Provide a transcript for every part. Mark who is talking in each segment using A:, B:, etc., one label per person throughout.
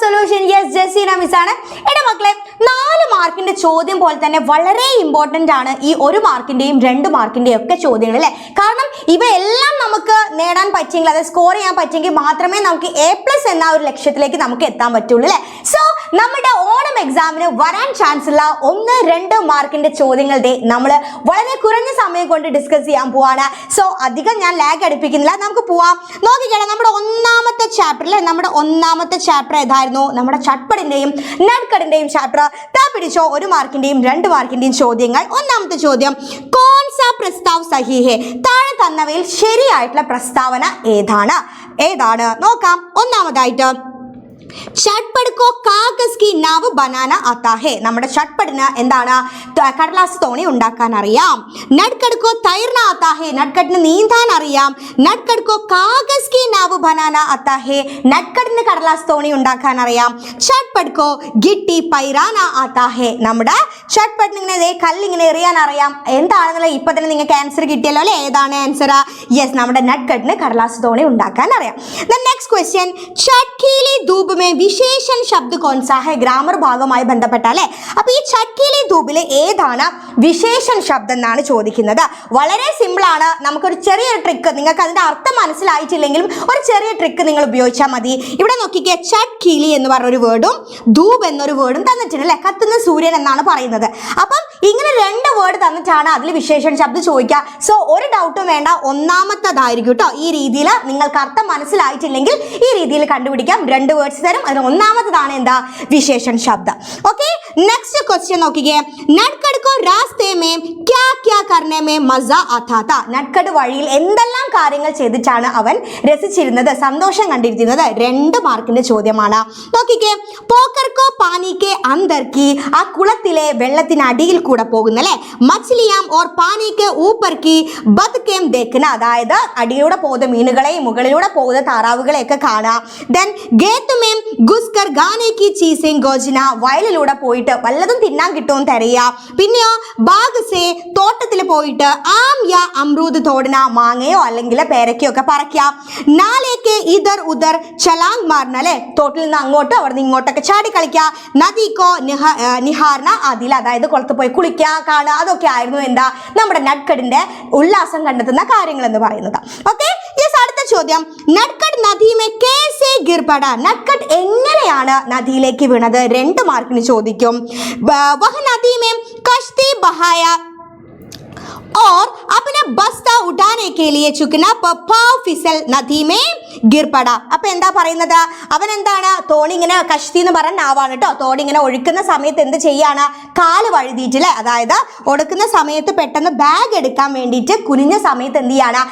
A: Solution. Yes, Jaseena miss ആണ്. എടാ മക്കളെ, 4 മാർക്കിന്റെ ചോദ്യം പോലെ തന്നെ വളരെ ഇമ്പോർട്ടന്റ് ആണ് ഈ 1 മാർക്കിന്റെയും 2 മാർക്കിന്റെയും ഒക്കെ ചോദ്യങ്ങൾ അല്ലേ. കാരണം ഇവയെല്ലാം നമുക്ക് നേടാൻ പറ്റിയെങ്കിൽ, അത് സ്കോർ ചെയ്യാൻ പറ്റിയെങ്കിൽ മാത്രമേ നമുക്ക് A+ എന്ന ഒരു ലക്ഷ്യത്തിലേക്ക് നമുക്ക് എത്താൻ പറ്റുള്ളൂ അല്ലേ. സോ നമ്മുടെ ഓണം എക്സാമിന് വരാൻ ചാൻസ് ഉള്ള 1-2 മാർക്കിന്റെ ചോദ്യങ്ങൾ നമ്മൾ വളരെ കുറഞ്ഞ സമയം കൊണ്ട് ഡിസ്കസ് ചെയ്യാൻ പോവാണ്. സോ അധികം ഞാൻ ലാഗ് അടുപ്പിക്കുന്നില്ല, നമുക്ക് പോവാം. നോക്കിക്കോളാം, നമ്മുടെ ഒന്നാമത്തെ ചാപ്റ്റർ അല്ലേ. നമ്മുടെ ഒന്നാമത്തെ ചാപ്റ്റർ ഏതായിരുന്നു? നമ്മുടെ ചട്ട്പടിന്റെയും നട്ട്കട്ടിന്റെയും ചാപ്റ്റർ. പിടിച്ചോ, 1 മാർക്കിന്റെയും 2 മാർക്കിന്റെയും ചോദ്യങ്ങൾ. ഒന്നാമത്തെ ചോദ്യം, കോൺസാ പ്രസ്താവ് സഹി ഹേ? താഴെ തന്നവയിൽ ശരിയായിട്ടുള്ള പ്രസ്താവന ഏതാണ്? നോക്കാം. ഒന്നാമതായിട്ട്, ചട്ട്പട് കോ കാഗസ് കി നാവ് ബനാന ആതാ ഹേ. നമ്മുടെ ചട്ട്പടിന് എന്താണ്? കടലാസ് തോണി ഉണ്ടാക്കാൻ അറിയാം. നട്ട്കട്ട് കോ തൈർന ആതാ ഹേ. നട്ട്കട്ടിന് നീന്താൻ അറിയാം. നട്ട്കട്ട് കോ കാഗസ് കി നാവ് ബനാന ആതാ ഹേ. നട്ട്കട്ടിന് കടലാസ് തോണി ഉണ്ടാക്കാൻ അറിയാം. ചട്ട്പട് കോ ഗിട്ടി പൈറാന ആതാ ഹേ. നമ്മുടെ ചട്ട്പടിന് ഇങ്ങനെ കല്ലിങ്ങനെ എറിയാൻ അറിയാം. എന്താണെന്നുള്ള ഇപ്പൊ തന്നെ നിങ്ങൾക്ക് ആൻസർ കിട്ടിയല്ലോ അല്ലേ. ഏതാണ് ആൻസർ? യെസ്, നമ്മുടെ നട്ട്കട്ടിന് കടലാസ് തോണി ഉണ്ടാക്കാൻ അറിയാം. നെക്സ്റ്റ് ക്വസ്റ്റ്യൻ, ചട്ട്കീലി ധൂപ് വിശേഷൻ ശബ്ദ കോൺസാ ഹെ? ഗ്രാമർ ഭാഗമായി ബന്ധപ്പെട്ട അല്ലെ. അപ്പൊ ഈ ചട്ട്കീലി ധൂപിലെ ഏതാണ് വിശേഷൻ ശബ്ദം എന്നാണ് ചോദിക്കുന്നത്. വളരെ സിമ്പിൾ ആണ്. നമുക്കൊരു ചെറിയൊരു ട്രിക്ക്, നിങ്ങൾക്ക് അതിന്റെ അർത്ഥം മനസ്സിലായിട്ടില്ലെങ്കിലും ഒരു ചെറിയ ട്രിക്ക് നിങ്ങൾ ഉപയോഗിച്ചാൽ മതി. ഇവിടെ നോക്കിക്കേ, ചട്ട്കീലി എന്ന് പറഞ്ഞൊരു വേർഡും ധൂപ് എന്നൊരു വേർഡും തന്നിട്ടുണ്ട് അല്ലെ. കത്തുന്ന സൂര്യൻ എന്നാണ് പറയുന്നത്. അപ്പം ഇങ്ങനെ 2 വേർഡ് തന്നിട്ടാണ് അതിൽ വിശേഷൻ ശബ്ദം ചോദിക്കുക. സോ ഒരു ഡൗട്ടും വേണ്ട, ഒന്നാമത്തതായിരിക്കും കേട്ടോ. ഈ രീതിയിൽ നിങ്ങൾക്ക് അർത്ഥം മനസ്സിലായിട്ടില്ലെങ്കിൽ ഈ രീതിയിൽ കണ്ടുപിടിക്കാം. 2 വേർഡ്സ് തരും, അതിന് ഒന്നാമത്തതാണ് എന്താ? വിശേഷൻ ശബ്ദം. ഓക്കെ, നെക്സ്റ്റ് ക്വസ്റ്റ്യൻ നോക്കിക്കേ. നട്ട്കട്ട് കോ രാസ്തേ മേ ക്യാ ക്യാ കർനെ മേ മസ ആതാ താ? നട്ട്കട്ട് വഴിയിൽ എന്തെല്ലാം കാര്യങ്ങൾ ചെയ്തിട്ടാണ് അവൻ രസിച്ചിരുന്നത്, സന്തോഷം കണ്ടിരുന്നത്? 2 മാർക്കിന്റെ ചോദ്യമാണ്. നോക്കിക്കേ, പോക്കർ കോ പാനി കെ അന്തർ കി? ആ കുളത്തിലെ വെള്ളത്തിനടിയിൽ കൂടെ പോകുന്ന അല്ലെ. മച്ലിയാം ഓർ പാനി കെ ഊപ്പർ കി ബത്കേം ദേഖന? അതായത് അടിയിലൂടെ പോകുന്ന മീനുകളെയും മുകളിലൂടെ പോകുന്ന താറാവുകളെയൊക്കെ കാണാം. ദെൻ ഗേത്തുമേം ഗുസ്കർ ഗാനെ കി ചീസേം ഗോജന? വയലിലൂടെ പോയിട്ട് വല്ലതും തിന്നാൻ കിട്ടുമെന്ന് തെരയാ. പിന്നെയോ ബാഗ് സേ? തോട്ടത്തിൽ പോയിട്ട് ആം യാ അമ്രൂദ് തോടന? മാങ്ങയോ അല്ലെങ്കിൽ പേരക്കയോ ഒക്കെ പറിക്കാം. നാലേക്ക് ഇധർ ഉധർ ചലാങ് മാർന അല്ലെ. തോട്ടിൽ നിന്ന് അങ്ങോട്ട് അവിടെ നിന്ന് ഇങ്ങോട്ടൊക്കെ ചാടി കളിക്കുക. നദിക്കോ നിഹാർന? അതിൽ, അതായത് കുളത്ത് പോയി കുളിക്കുക, കാണുക, അതൊക്കെ ആയിരുന്നു എന്താ? നമ്മുടെ നട്ട്കട്ടിന്റെ ഉല്ലാസം കണ്ടെത്തുന്ന കാര്യങ്ങൾ എന്ന് പറയുന്നത്. Okay, yes. അടുത്ത ചോദ്യം, നട്ട്കട്ട് നദി മേ കേസേ ഗിർ പടാ? നട്ട്കട്ട് എങ്ങനെയാണ് നദിയിലേക്ക് വീണത്? 2 മാർക്കിന് ചോദിക്കും. വഹ നദി മേ കശ്തി ബഹായ और अपना बस्ता उठाने के लिए चुकना पाव फिसल नदी में गिर पड़ा. അപ്പൊ എന്താ പറയുന്നത്? അവൻ എന്താണ്? തോണി ഇങ്ങനെ, കഷ്തി എന്ന് പറഞ്ഞ നാവാണ് കേട്ടോ. തോണി ഇങ്ങനെ ഒഴുക്കുന്ന സമയത്ത് എന്ത് ചെയ്യാണ്? കാല് വഴുതിയിട്ടില്ലേ, അതായത് ഒടുക്കുന്ന സമയത്ത് പെട്ടെന്ന് ബാഗ് എടുക്കാൻ വേണ്ടിയിട്ട് കുനിഞ്ഞ സമയത്ത് എന്ത് ചെയ്യാണ്?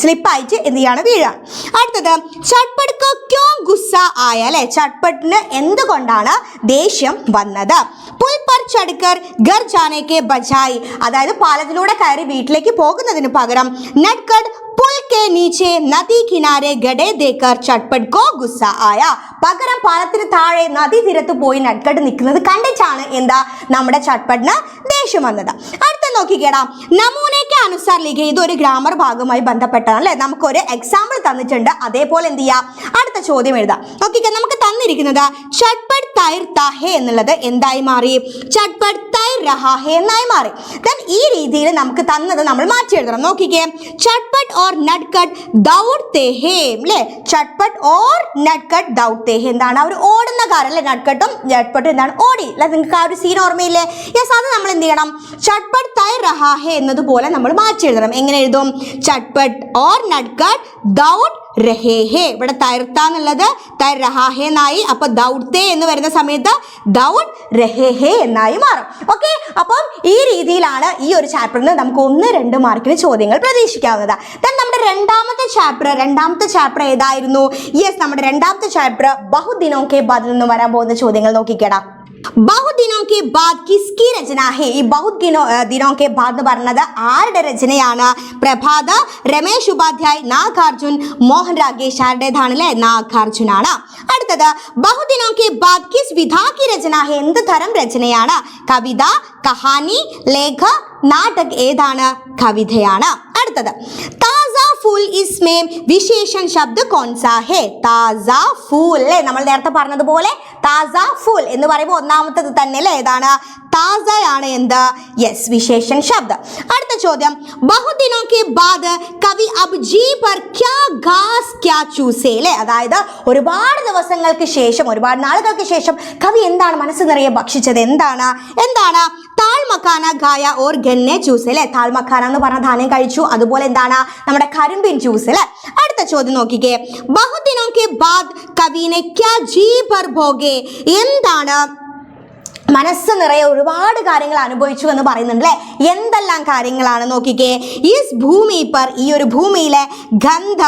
A: സ്ലിപ്പായിട്ട് എന്ത് ചെയ്യാണ്? വീഴാൻ. അടുത്തത്, ചട്ട്പട് കോ ക്യോ ഗുസ്സ ആയ അല്ലെ. ചട്ട്പട്ടിന് എന്തുകൊണ്ടാണ് ദേഷ്യം വന്നത്? പുൽ പർ ചഡ്കർ ഘർ ജാനെ കെ ബജായ്? അതായത് പാലത്തിലൂടെ കയറി വീട്ടിലേക്ക് പോകുന്നതിന് പകരം നട്ട്കട്ട് പുൽ കെ നീച്ചെ നദി കിനാരെ ഗഡേ ദേക്കർ ചട്ട്പട് കോ ഗുസ്സ ആയ? പകരം പാലത്തിന് താഴെ നദി തീരത്ത് പോയി നട്ട്കട്ട് നിൽക്കുന്നത് കണ്ടിട്ടാണ് എന്താ? നമ്മുടെ ചട്ട്പടിന് ദേഷ്യം വന്നത്. അടുത്ത നോക്കിക്കേടാ, നമൂനയ്ക്ക് അനുസാർ ലിഖേ? ഇതൊരു ഗ്രാമർ ഭാഗമായി ബന്ധപ്പെട്ടാണ് അല്ലെ. നമുക്കൊരു എക്സാമ്പിൾ തന്നിട്ടുണ്ട്, അതേപോലെ എന്ത് ചെയ്യാം? അടുത്ത ചോദ്യം എഴുതാം. നോക്കിക്കേ, നമുക്ക് തന്നിരിക്കുന്നത് ചട്ട്പട് തൈർ താഹേ എന്നുള്ളത് എന്തായി മാറി? ചട്ട്പട് തൈർ രഹാഹേ എന്നായി മാറി. ദെൻ ഈ രീതിയിൽ നമുക്ക് തന്നത് നമ്മൾ മാറ്റി എഴുതണം. നോക്കിക്കേ, ചട്ട്പട് ഓർ നട്ട്കട്ട് ദൗഡ്തേ ഹേ അല്ലേ. ചട്ട്പട് ഓർ നട്ട്കട്ട് ദൗഡ്തേ ഹേ എന്താണ്? അവർ ഓടുന്ന കാര്യം അല്ലെ. നട്ട്കട്ടും ചട്ട്പട്ടും എന്താണ്? ഓടി അല്ലെ. നിങ്ങൾക്ക് ആ ഒരു സീൻ ഓർമ്മയില്ലേ? യെസ്, അത് നമ്മൾ എന്ത് ചെയ്യണം? ചട്ട്പട് തൈർ രഹാഹേ എന്നതുപോലെ നമ്മൾ മാറ്റി എഴുതണം. എങ്ങനെ എഴുതും? ചട്ട്പട് ഓർ നട്ട്കട്ട് ദൗഡ് രഹേ ഹേ. ഇവിടെ തൈർത്താന്നുള്ളത് തൈർ രഹാഹേ എന്നായി. അപ്പൊ ദൗഡ്തേ എന്ന് വരുന്ന സമയത്ത് ദൗഡ് രഹേ ഹേ എന്നായി മാറും. ഓക്കെ, അപ്പം ഈ രീതിയിലാണ് ഈ ഒരു ചാപ്റ്ററിന് നമുക്ക് 1-2 മാർക്കിന് ചോദ്യങ്ങൾ പ്രതീക്ഷിക്കാവുന്നത്. നമ്മുടെ രണ്ടാമത്തെ ചാപ്റ്റർ ഏതായിരുന്നു? യെസ്, നമ്മുടെ രണ്ടാമത്തെ ചാപ്റ്റർ ബഹുദിനോ കെ ബാദിൽ നിന്ന് വരാൻ പോകുന്ന ചോദ്യങ്ങൾ നോക്കിക്കേടാ. बहुत दिनों के बाद किसकी रचना है? ഈ बहुत दिनों के बाद എന്ന് പറഞ്ഞത് ആരുടെ രചനയാണ്? പ്രഭാത, രമേശ് ഉപാധ്യായ്, നാഗാർജുൻ, മോഹൻ രാഗേഷ്. ആരുടേതാണ് അല്ലേ? നാഗാർജുനാണ്. അടുത്തത്, बहुत दिनों के बाद किस विधा की रचना है? എന്ത് തരം രചനയാണ്? കവിത, കഹാനി, ലേഖ, നാടക്. ഏതാണ്? കവിതയാണ്. അടുത്തത്, താസ फूल इसमें विशेषण शब्द कौन सा है? താസ ഫൂൽ അല്ലേ, നമ്മൾ നേരത്തെ പറഞ്ഞതുപോലെ താസ ഫൂൽ എന്ന് പറയുമ്പോൾ ഒന്നാമത്തത് തന്നെ അല്ലേ ഏതാണ്? താസയാണ് എന്ത്? യെസ്, വിശേഷൺ ശബ്ദ. അടുത്ത ചോദ്യം, ബഹുദിനോ കെ ബാദ് കവി അബ് ജി പർ ക്യാ ഘാസ് ക്യാ ചൂസേ അല്ലേ, അതായത് ഒരുപാട് ദിവസങ്ങൾക്ക് ശേഷം, ഒരുപാട് നാളുകൾക്ക് ശേഷം കവി എന്താണ് മനസ്സ് നിറയെ ഭക്ഷിച്ചത്? എന്താണ്? താൾ മക്കാന ഖായ ഓർ ഗന്നെ ജ്യൂസ് അല്ലേ, താൾ മക്കാന എന്ന് പറഞ്ഞ ധാന്യം കഴിച്ചു, അതുപോലെ എന്താണ് നമ്മുടെ കരിമ്പിൻ ജ്യൂസ് അല്ലേ. അടുത്ത ചോദ്യം നോക്കിക്കേ, ബഹുദിനോ കെ ബാദ് കവിനെ ക്യാ ജി പർ ഭോഗേ, എന്താണ് മനസ്സ് നിറയെ ഒരുപാട് കാര്യങ്ങൾ അനുഭവിച്ചു എന്ന് പറയുന്നുണ്ട് അല്ലേ. എന്തെല്ലാം കാര്യങ്ങളാണ് നോക്കിക്കേ. ഈസ് ഭൂമി പർ, ഈ ഒരു ഭൂമിയിലെ ഗന്ധ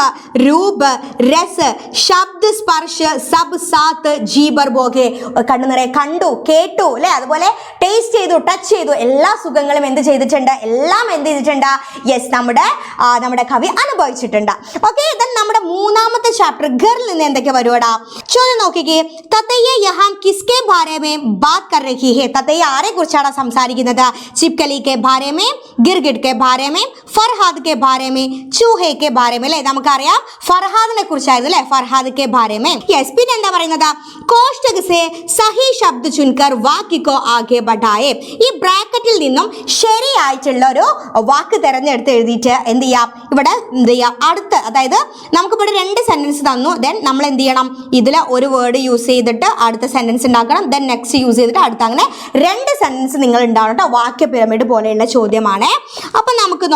A: രൂപ് രസ് ശബ്ദ സ്പർശ സബ് സാത്ത് ജീബർ ഭോഗെ, കണ്ണു നിറയെ കണ്ടു കേട്ടു അല്ലേ, അതുപോലെ ടേസ്റ്റ് ചെയ്തു ടച്ച് ചെയ്തു, എല്ലാ സുഖങ്ങളും എന്ത് ചെയ്തിട്ടുണ്ട്? എല്ലാം എന്ത് ചെയ്തിട്ടുണ്ട്? യെസ്, നമ്മുടെ കവി അനുഭവിച്ചിട്ടുണ്ട്. ഓക്കെ, ദെൻ നമ്മുടെ മൂന്നാമത്തെ ചാപ്റ്റർ ഗറിൽ നിന്ന് എന്തൊക്കെ വരുവാടാ? ചോദ്യം നോക്കിക്കേ, തത്തയ്യ യഹാം കിസ്കെ ബാരെ മേ ബാത് കർ रही है, തത്തയ്യ ആരെ കുറിച്ചാണ് സംസാരിക്കുന്നത്? ചിപ്കലി K Bare may, ഗിർഗിഡ് K Bare may, Farhad K Bare may, ചൂഹെ K Bare may അല്ലേ. നമുക്കറിയാം ഫർഹാദിനെ കുറിച്ചായിരുന്നു അല്ലേ, Farhad K Bare may. Yes, പിന്നെ എന്താ പറയുന്നത്? കോഷ്ടക് സെ സഹി ശബ്ദ ചുൻകർ വാക്യ കോ ആകെ ബഡായേ, ഈ ബ്രാക്കറ്റിൽ നിന്നും ശരിയായിട്ടുള്ള ഒരു വാക്ക് തിരഞ്ഞെടുത്ത് എഴുതിയിട്ട് എന്ത് ചെയ്യാം? ഇവിടെ എന്ത് ചെയ്യാം? അടുത്ത്, അതായത് നമുക്കിവിടെ 2 സെന്റൻസ് തന്നു, ദെൻ നമ്മൾ എന്ത് ചെയ്യണം? ഇതിൽ ഒരു വേർഡ് യൂസ് ചെയ്തിട്ട് അടുത്ത സെന്റൻസ് ഉണ്ടാക്കണം, ദെൻ നെക്സ്റ്റ് യൂസ് ചെയ്തിട്ട് അടുത്ത, അങ്ങനെ 2 സെന്റൻസ് നിങ്ങൾ ഉണ്ടാവണം കേട്ടോ. വാക്യ പിരമിഡ് പോലെയുള്ള ചോദ്യമാണ്. അപ്പൊ നമുക്ക്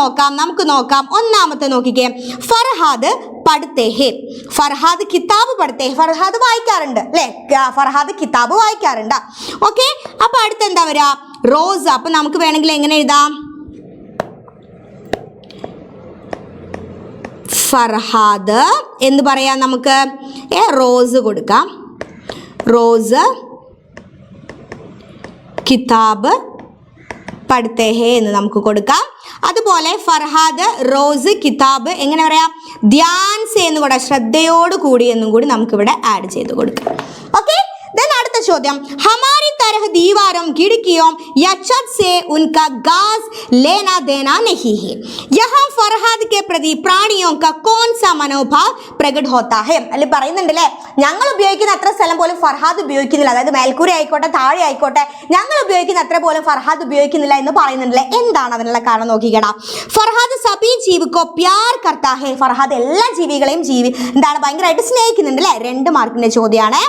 A: നോക്കാം. ഒന്നാമത്തെ നോക്കിക്കേ, ഫർഹാദ് പഠിത്തേ ഹേ, ഫർഹാദ് കിതാബ് പഠിത്തേ, ഫർഹാദ് വായിക്കാറുണ്ട് അല്ലേ, ഫർഹാദ് കിതാബ് വായിക്കാറുണ്ട്. ഓക്കെ, അപ്പൊ അടുത്ത് എന്താ വരിക? റോസ്. അപ്പൊ നമുക്ക് വേണമെങ്കിൽ എങ്ങനെ എഴുതാം? ഫർഹാദ് എന്ന് പറയാം നമുക്ക്, റോസ് കൊടുക്കാം, റോസ് കിതാബ് പഠിത്തേ ഹേ എന്ന് നമുക്ക് കൊടുക്കാം. അതുപോലെ ഫർഹാദ് റോസ് കിതാബ് എങ്ങനെ പറയാം? ധ്യാൻ സേ എന്ന് കൂടെ, ശ്രദ്ധയോട് കൂടി എന്നും കൂടി നമുക്കിവിടെ ആഡ് ചെയ്ത് കൊടുക്കാം. ഓക്കെ, ദെൻ അടുത്ത ചോദ്യം, ഹമാരി तरह दीवारों खिड़कियों या छत से उनका गाज लेना देना नहीं है, यहाँ फरहाद के प्रति प्राणियों का कौन सा मनोभाव प्रकट होता है? അല്ലെ പറയുന്നുണ്ടല്ലേ, ഞങ്ങൾ ഉപയോഗിക്കുന്ന അത്ര സ്ഥലം പോലും ഫർഹാദ് ഉപയോഗിക്കുന്നില്ല, അതായത് മേൽക്കൂര ആയിക്കോട്ടെ താഴെ ആയിക്കോട്ടെ ഞങ്ങൾ ഉപയോഗിക്കുന്ന അത്ര പോലും ഫർഹാദ് ഉപയോഗിക്കുന്നില്ല എന്ന് പറയുന്നുണ്ടല്ലേ. എന്താണ് അതിനുള്ള കാരണം നോക്കിക്കടാ. ഫർഹാദ് സബി ജീവിക്കോ പ്യാർ കർത്താ ഹേ, ഫർഹാദ് എല്ലാ ജീവികളെയും എന്താണ് ഭയങ്കരമായിട്ട് സ്നേഹിക്കുന്നുണ്ട് അല്ലേ. 2 മാർക്കിന്റെ ചോദ്യമാണ്.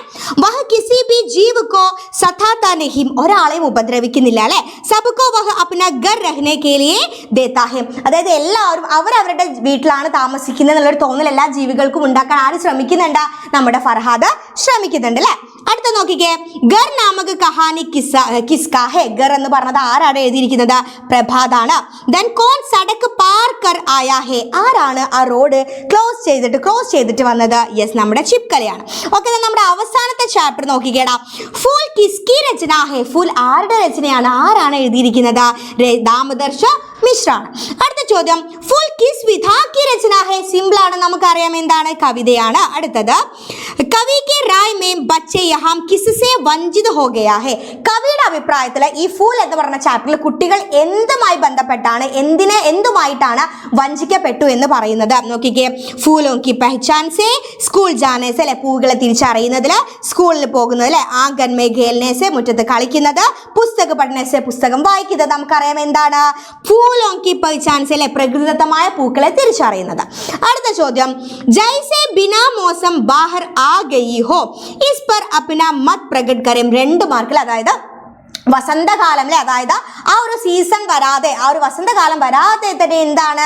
A: വഹ് കിസി ബി ജീവക്കോ സഥാത നഹീം, ഒരാളെയും ഉപദ്രവിക്കുന്നില്ല അല്ലെ. സബ്കോ വഹ് അപ്നാ ഘർ രഹ്നെ കേ ലിയേ ദേതാ ഹേ, അതായത് എല്ലാവരും അവരവരുടെ വീട്ടിലാണ് താമസിക്കുന്നത് എന്നുള്ളൊരു തോന്നൽ എല്ലാ ജീവികൾക്കും ഉണ്ടാക്കാൻ ആര് ശ്രമിക്കുന്നുണ്ട്? നമ്മുടെ ഫർഹാദ് ശ്രമിക്കുന്നുണ്ട് അല്ലെ. അടുത്ത നോക്കിക്കേ, ഗർ നാമക കഹാനി കിസ്കാ ഹേ, ഗർ എന്ന് പറഞ്ഞത് ആരാണ് എഴുതിയിരിക്കുന്നത്? പ്രഭാതാണ്. ദെൻ കോൺ സടക്ക് പാർ കർ ആയാ ഹേ, ആരാണ് ആ റോഡ് ക്രോസ് ചെയ്തിട്ട് വന്നത്? യെസ്, നമ്മുടെ ചിപ്കലയാണ്. ഓക്കെ, നമ്മുടെ അവസാനത്തെ ചാപ്റ്റർ നോക്കിക്കേടാ. ഫൂൽ കിസ്കി രചന ഹേ, ഫൂൽ ആരുടെ രചനയാണ്? ആരാണ് എഴുതിയിരിക്കുന്നത്? ദാമോദർ ഷാ മിശ്രാണ്. അടുത്ത ചോദ്യം, ഫുൾ കിസ് വിധാ കി രചന ഹേ, സിമ്പിൾ ആണ്, നമുക്കറിയാം എന്താണ്? കവിതയാണ്. അടുത്തത്, കവി കെ റായ് മേ ബच्चे യഹാം കിസ്സേ വഞ്ചിത് ഹോ ഗയാ ഹേ, കവിയുടെ അഭിപ്രായത്തിൽ ഈ ഫൂൽ എന്ന് പറഞ്ഞ ചാപ്റ്ററിൽ കുട്ടികൾ എന്തുമായി ബന്ധപ്പെട്ടാണ്, എന്തുമായിട്ടാണ് വഞ്ചിക്കപ്പെട്ടു എന്ന് പറയുന്നത്? നോക്കിക്കേ, ഫൂലോं की पहचान से സ്കൂൾ ജാനെ സെ, പൂക്കളെ തിരിച്ചറിയുന്നതിൽ, സ്കൂളിൽ പോകുന്നതിൽ, ആംഗൻ മേ ഖേൽനെ സെ, മുറ്റത്ത് കളിക്കുന്നത്, പുസ്തക പഠനെ സെ, പുസ്തകം വായിക്കുന്നത്. നമുക്കറിയാം എന്താണ്? ഫൂലോं की पहचान से, പ്രകൃതിദത്തമായ പൂക്കളെ തിരിച്ചറിയുന്നത്. അടുത്ത ചോദ്യം, ജൈസെ ബിനാ മോസം ബാഹർ ആ ഗയി ഹോ ഇസ് पर अपना मत प्रकट करें, 2 മാർക്കിൽ, അതായത് വസന്തകാലം അല്ലെ, അതായത് ആ ഒരു സീസൺ വരാതെ, ആ ഒരു വസന്തകാലം വരാതെ തന്നെ എന്താണ്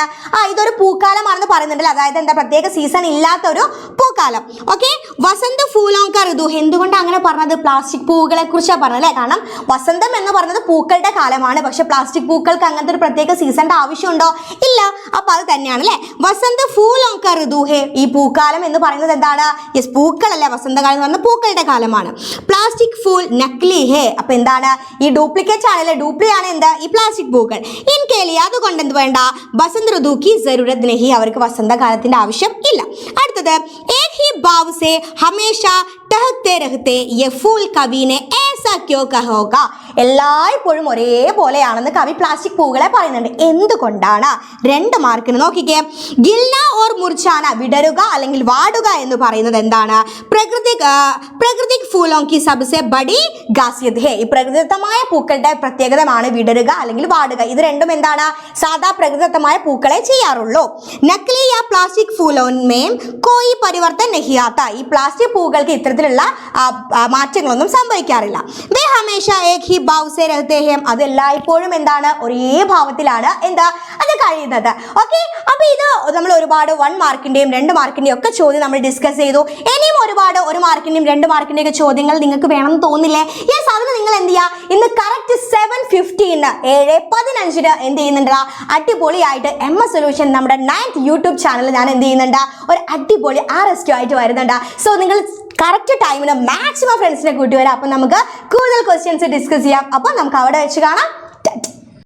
A: ഇതൊരു പൂക്കാലമാണെന്ന് പറയുന്നുണ്ടല്ലോ, അതായത് എന്താ പ്രത്യേക സീസൺ ഇല്ലാത്ത ഒരു പൂക്കാലം. ഓക്കെ, വസന്ത ഫൂലോങ്ക ഋതു, എന്തുകൊണ്ട് അങ്ങനെ പറഞ്ഞത്? പ്ലാസ്റ്റിക് പൂക്കളെ കുറിച്ചാണ് പറഞ്ഞത് അല്ലേ. കാരണം വസന്തം എന്ന് പറയുന്നത് പൂക്കളുടെ കാലമാണ്, പക്ഷെ പ്ലാസ്റ്റിക് പൂക്കൾക്ക് അങ്ങനത്തെ ഒരു പ്രത്യേക സീസണിന്റെ ആവശ്യമുണ്ടോ? ഇല്ല. അപ്പൊ അത് തന്നെയാണ് അല്ലെ, വസന്ത ഫൂലോങ്ക ഋതു ഹേ, ഈ പൂക്കാലം എന്ന് പറയുന്നത് എന്താണ്? യെസ്, പൂക്കളല്ലേ, വസന്തകാലം എന്ന് പറയുന്നത് പൂക്കളുടെ കാലമാണ്. പ്ലാസ്റ്റിക് ഫൂൽ നക്ലി ഹേ, അപ്പൊ എന്താണ്? ഈ ഡ്യൂപ്ലിക്കേറ്റ് ആണല്ലേ, ഡ്യൂപ്ലിയാണ് എന്താ? ഈ പ്ലാസ്റ്റിക് പൂക്കൾ. ഇൻകേലി, അതുകൊണ്ട് എന്ത് വേണ്ട? വസന്ത ഋതു കി ജറൂരത് നഹി, അവർക്ക് വസന്തകാലത്തിന്റെ ആവശ്യം ഇല്ല. അടുത്തത്, ഏക് ഹി ഭാവ് സേ ഹമേശ ടഹത്തെ രഹത്തെ യെ ഫൂൽ കവി ने ऐसा क्यों कहोगा എല്ലായ്പ്പോഴും ഒരേപോലെയാണെന്ന് കവി പ്ലാസ്റ്റിക് പൂക്കളെ പറയുന്നുണ്ട്. എന്തുകൊണ്ടാണ്? 2 മാർക്കിന് നോക്കിക്കേ. ഗിൽന ഓർ മുർച്ചാന വിടരുക അല്ലെങ്കിൽ വാടുക എന്ന് പറയുന്നത് എന്താണ്? പ്രകൃതി ഫൂലോं की सबसे बड़ी खासियत है. ഈ പ്രകൃതിദത്തമായ പൂക്കളുടെ പ്രത്യേകതയാണ് വിടരുക അല്ലെങ്കിൽ വാടുക. ഇത് രണ്ടും എന്താണ്? സാധാ പ്രകൃതിദത്തമായ പൂക്കളെ ചെയ്യാറുള്ളൂ. നക്ലി യാ പ്ലാസ്റ്റിക് ഫൂലോं में कोई परिवर्तन नहीं आता. ഈ പ്ലാസ്റ്റിക് പൂക്കൾക്ക് ഇത്തരത്തിലുള്ള മാറ്റങ്ങളൊന്നും സംഭവിക്കാറില്ല. വേ ഹമേശ ഏക് ഹി ഭാവ് സേ രഹത്തെ ഹേ. അത് എല്ലായ്പ്പോഴും എന്താണ്? ഒരേ ഭാവത്തിലാണ് അത് കഴിയുന്നത്. ഓക്കെ, അപ്പൊ ഇത് നമ്മൾ ഒരുപാട് 1 മാർക്കിന്റെയും 2 മാർക്കിന്റെയും ഒക്കെ ചോദ്യം നമ്മൾ ഡിസ്കസ് ചെയ്തു. ഇനിയും ഒരുപാട് 1 മാർക്കിന്റെയും 2 മാർക്കിന്റെയും ഒക്കെ ചോദ്യങ്ങൾ നിങ്ങൾക്ക് വേണമെന്ന് തോന്നില്ലേ? യെസ്, അതിന് നിങ്ങൾ എന്ത് ചെയ്യുക? ഇന്ന് കറക്റ്റ് 7:15 7:15 എന്ത് ചെയ്യുന്നുണ്ട്? അടിപൊളിയായിട്ട് MS സൊല്യൂഷൻ നമ്മുടെ 9th യൂട്യൂബ് ചാനലിൽ ഞാൻ എന്ത് ചെയ്യുന്നുണ്ട്? ഒരു അടിപൊളി RSQ ആയിട്ട് വരുന്നുണ്ട്. സോ നിങ്ങൾ കറക്റ്റ് ടൈമിന് മാക്സിമം ഫ്രണ്ട്സിനെ കൂട്ടി വരാം. അപ്പം നമുക്ക് കൂടുതൽ ക്വസ്റ്റ്യൻസ് ഡിസ്കസ് ചെയ്യാം. അപ്പം നമുക്ക് അവിടെ വെച്ച് കാണാം.